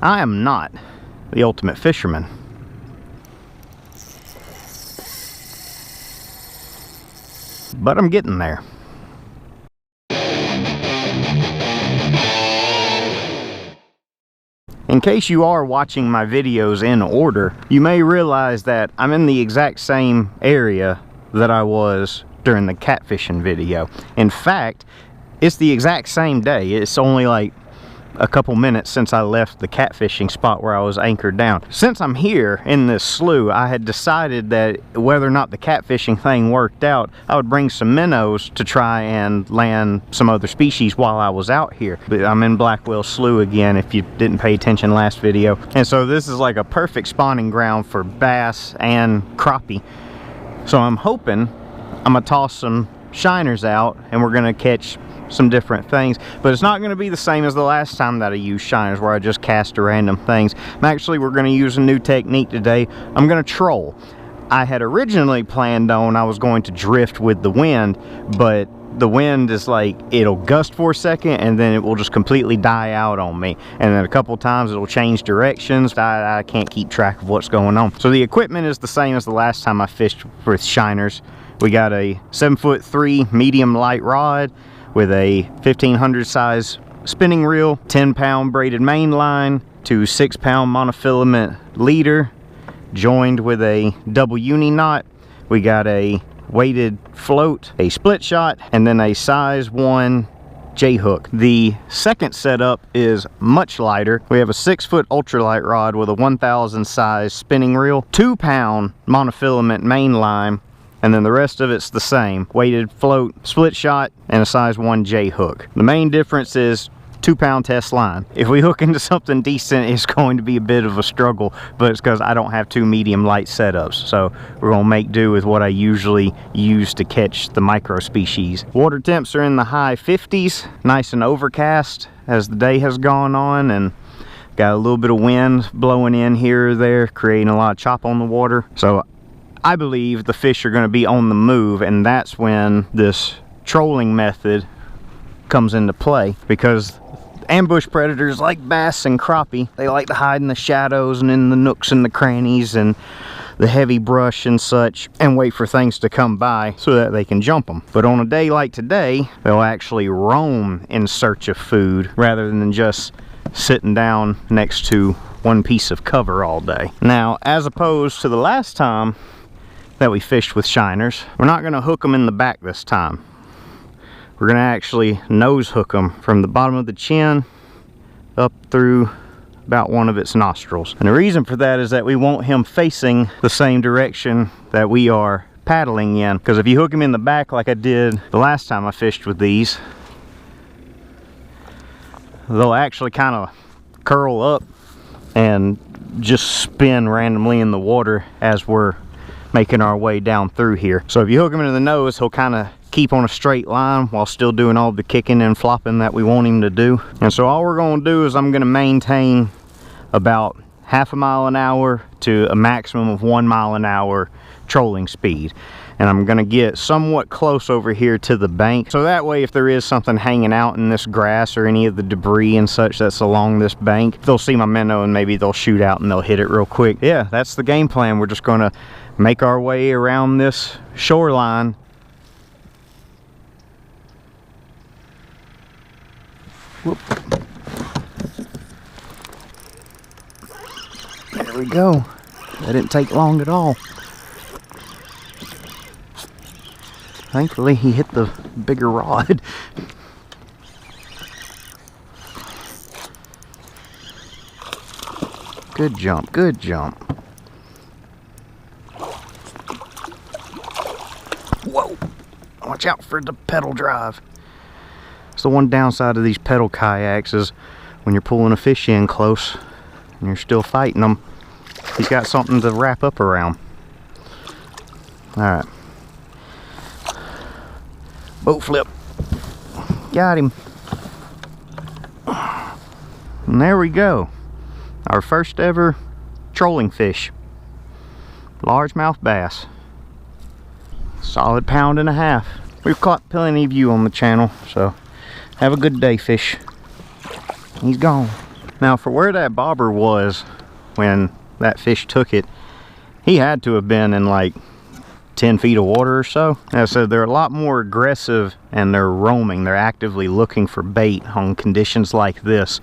I am not the ultimate fisherman. But I'm getting there. In case you are watching my videos in order, you may realize that I'm in the exact same area that I was during the catfishing video. In fact, it's the exact same day. It's only like a couple minutes since I left the catfishing spot where I was anchored down. Since I'm here in this slough, I had decided that whether or not the catfishing thing worked out, I would bring some minnows to try and land some other species while I was out here. But I'm in Blackwell Slough again, if you didn't pay attention last video. And so this is like a perfect spawning ground for bass and crappie. So I'm hoping I'm gonna toss some shiners out and we're gonna catch some different things, but it's not going to be the same as the last time that I used shiners where I just cast random things. We're going to use a new technique today. I'm going to troll. I had originally planned on I was going to drift with the wind, but the wind is like, it'll gust for a second and then it will just completely die out on me, and then a couple times it'll change directions. I can't keep track of what's going on. So the equipment is the same as the last time I fished with shiners. We got a 7'3" medium light rod with a 1500 size spinning reel, 10-pound braided main line, 2 6-pound monofilament leader, joined with a double uni knot. We got a weighted float, a split shot, and then a size 1 J-hook. The second setup is much lighter. We have a 6-foot ultralight rod with a 1000 size spinning reel, 2-pound monofilament main line, and then the rest of it's the same. Weighted float, split shot, and a size 1 J-hook. The main difference is 2-pound test line. If we hook into something decent, it's going to be a bit of a struggle, but it's because I don't have 2 medium light setups. So we're gonna make do with what I usually use to catch the micro species. Water temps are in the high 50s, nice and overcast as the day has gone on, and got a little bit of wind blowing in here or there, creating a lot of chop on the water. So I believe the fish are going to be on the move, and that's when this trolling method comes into play, because ambush predators like bass and crappie, they like to hide in the shadows and in the nooks and the crannies and the heavy brush and such, and wait for things to come by so that they can jump them. But on a day like today, they'll actually roam in search of food rather than just sitting down next to one piece of cover all day. Now, as opposed to the last time that we fished with shiners, we're not going to hook them in the back this time. We're going to actually nose hook them from the bottom of the chin up through about one of its nostrils. And the reason for that is that we want him facing the same direction that we are paddling in, because if you hook him in the back like I did the last time I fished with these, they'll actually kind of curl up and just spin randomly in the water as we're making our way down through here. So if you hook him into the nose, he'll kind of keep on a straight line while still doing all the kicking and flopping that we want him to do. And so all we're going to do is I'm going to maintain about ½ mile an hour to a maximum of 1 mile an hour trolling speed. And I'm going to get somewhat close over here to the bank, so that way if there is something hanging out in this grass or any of the debris and such that's along this bank, they'll see my minnow and maybe they'll shoot out and they'll hit it real quick. Yeah, that's the game plan. We're just going to make our way around this shoreline. Whoop. There we go. That didn't take long at all. Thankfully, he hit the bigger rod. Good jump, good jump. Whoa! Watch out for the pedal drive. It's the one downside of these pedal kayaks is when you're pulling a fish in close and you're still fighting them, he's got something to wrap up around. Alright. Boat flip. Got him. And there we go. Our first ever trolling fish. Largemouth bass. Solid 1.5 pounds. We've caught plenty of you on the channel, so have a good day, fish. He's gone. Now for where that bobber was when that fish took it, he had to have been in like 10 feet of water or so. And so they're a lot more aggressive and they're roaming. They're actively looking for bait on conditions like this.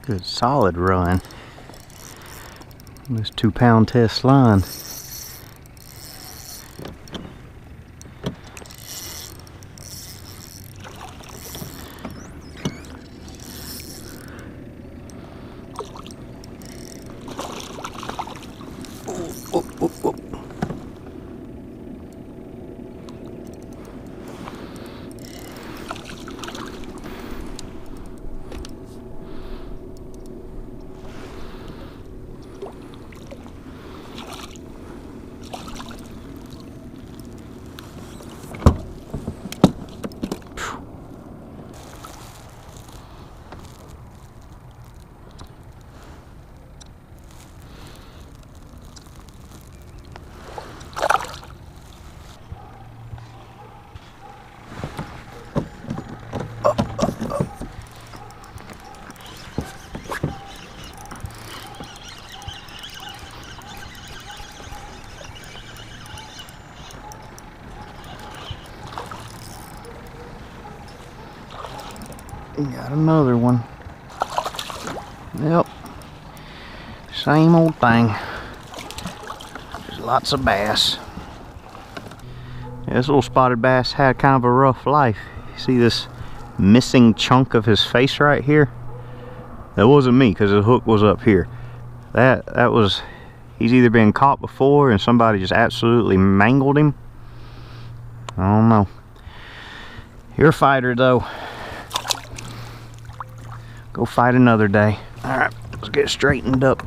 Good solid run. This 2-pound test line. Got another one. Yep. Same old thing. There's lots of bass. Yeah, this little spotted bass had kind of a rough life. You see this missing chunk of his face right here? That wasn't me because the hook was up here. That was, he's either been caught before and somebody just absolutely mangled him. I don't know. You're a fighter though. Go fight another day. Alright, let's get straightened up.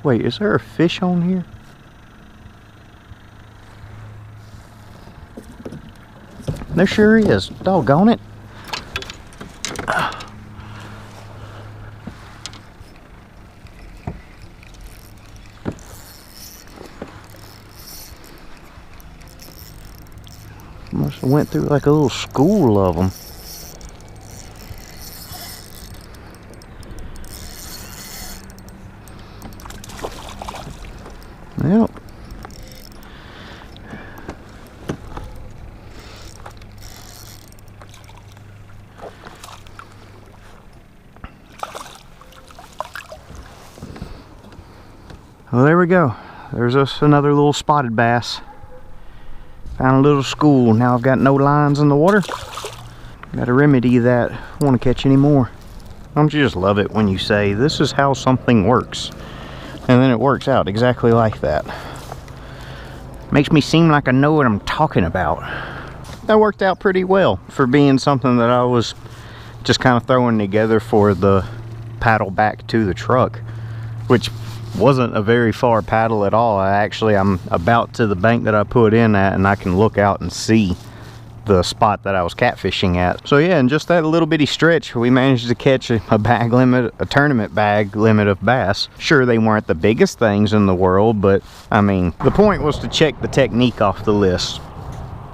Wait, is there a fish on here? There sure is. Doggone it. Must have went through like a little school of them. Yep. Well, there we go. There's us another little spotted bass. Found a little school. Now I've got no lines in the water. Got to remedy that. I want to catch any more. Don't you just love it when you say, this is how something works? And then it works out exactly like that. Makes me seem like I know what I'm talking about. That worked out pretty well for being something that I was just kind of throwing together for the paddle back to the truck, which wasn't a very far paddle at all. I'm about to the bank that I put in at, and I can look out and see the spot that I was catfishing at. So yeah, in just that little bitty stretch, we managed to catch a tournament bag limit of bass. Sure, they weren't the biggest things in the world, but I mean, the point was to check the technique off the list.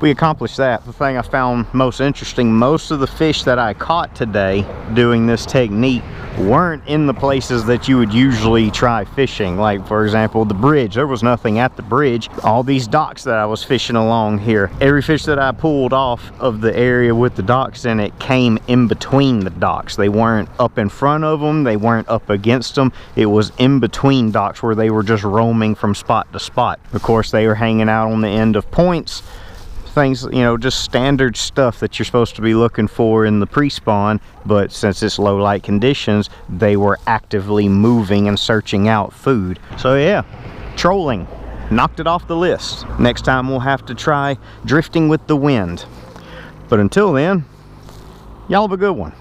we accomplished that. The thing I found most interesting, most of the fish that I caught today doing this technique weren't in the places that you would usually try fishing. Like, for example, the bridge. There was nothing at the bridge. All these docks that I was fishing along here, every fish that I pulled off of the area with the docks in it came in between the docks. They weren't up in front of them, they weren't up against them. It was in between docks where they were just roaming from spot to spot. Of course, they were hanging out on the end of points. Things, you know, just standard stuff that you're supposed to be looking for in the pre-spawn, but since it's low light conditions, they were actively moving and searching out food. So yeah, trolling, knocked it off the list. Next time we'll have to try drifting with the wind. But until then, y'all have a good one.